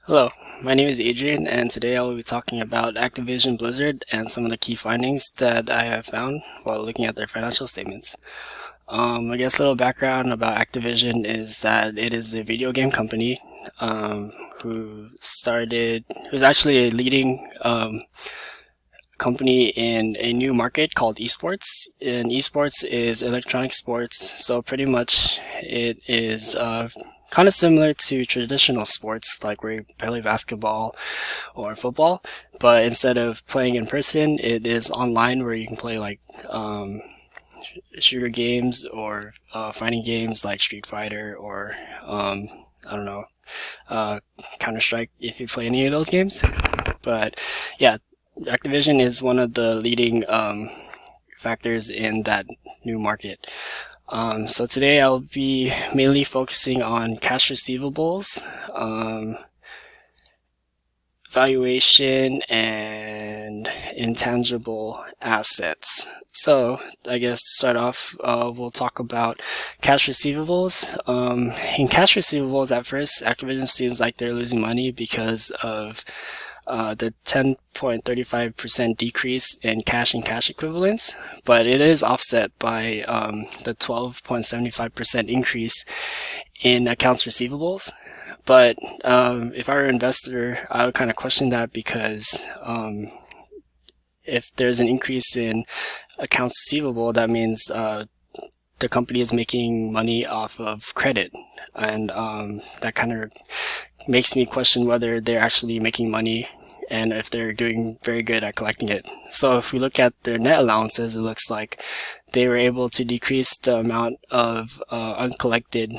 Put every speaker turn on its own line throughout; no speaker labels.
Hello, my name is Adrian, and today I will be talking about Activision Blizzard and some of the key findings that I have found while looking at their financial statements. I guess a little background about Activision is that it is a video game company who's actually a leading company in a new market called esports. And esports is electronic sports, so pretty much it is kind of similar to traditional sports like where you play basketball or football, but instead of playing in person, it is online where you can play like shooter games or fighting games like Street Fighter or I don't know, Counter Strike if you play any of those games. But yeah, Activision is one of the leading factors in that new market. So today I'll be mainly focusing on cash receivables, valuation, and intangible assets. So I guess to start off, we'll talk about cash receivables. In cash receivables, at first, Activision seems like they're losing money because of the 10.35% decrease in cash and cash equivalents, but it is offset by the 12.75% increase in accounts receivables. But if I were an investor, I would kind of question that because if there's an increase in accounts receivable, that means the company is making money off of credit. And that kind of makes me question whether they're actually making money and if they're doing very good at collecting it. So if we look at their net allowances, it looks like they were able to decrease the amount of uncollected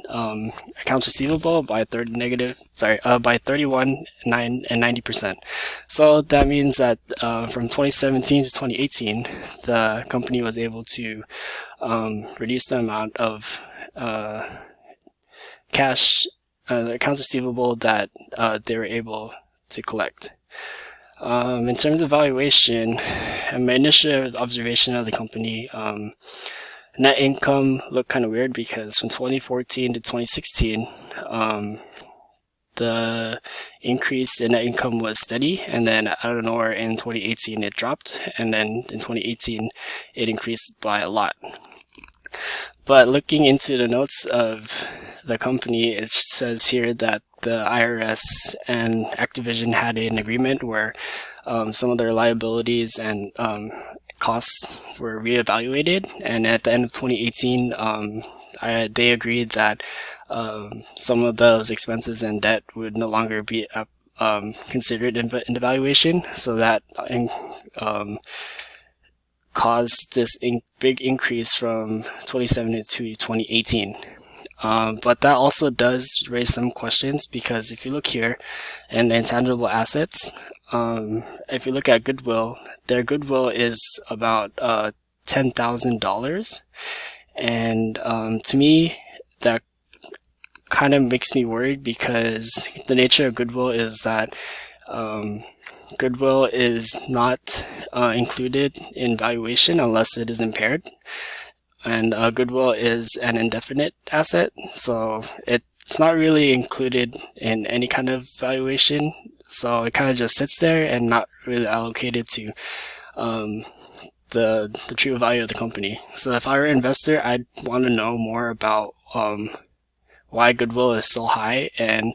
accounts receivable by 31, 9, and 90%. So that means that from 2017 to 2018, the company was able to reduce the amount of cash accounts receivable that they were able to collect. In terms of valuation, my initial observation of the company, net income looked kind of weird because from 2014 to 2016, the increase in net income was steady, and then out of nowhere in 2018 it dropped, and then in 2018 it increased by a lot. But looking into the notes of the company, it says here that the IRS and Activision had an agreement where some of their liabilities and costs were reevaluated, and at the end of 2018, they agreed that some of those expenses and debt would no longer be considered in the valuation, so that caused this big increase from 2017 to 2018. But that also does raise some questions because if you look here in the intangible assets, if you look at goodwill, their goodwill is about $10,000. And to me, that kind of makes me worried because the nature of goodwill is that goodwill is not included in valuation unless it is impaired. And goodwill is an indefinite asset, so it's not really included in any kind of valuation. So it kind of just sits there and not really allocated to the true value of the company. So if I were an investor, I'd want to know more about why goodwill is so high and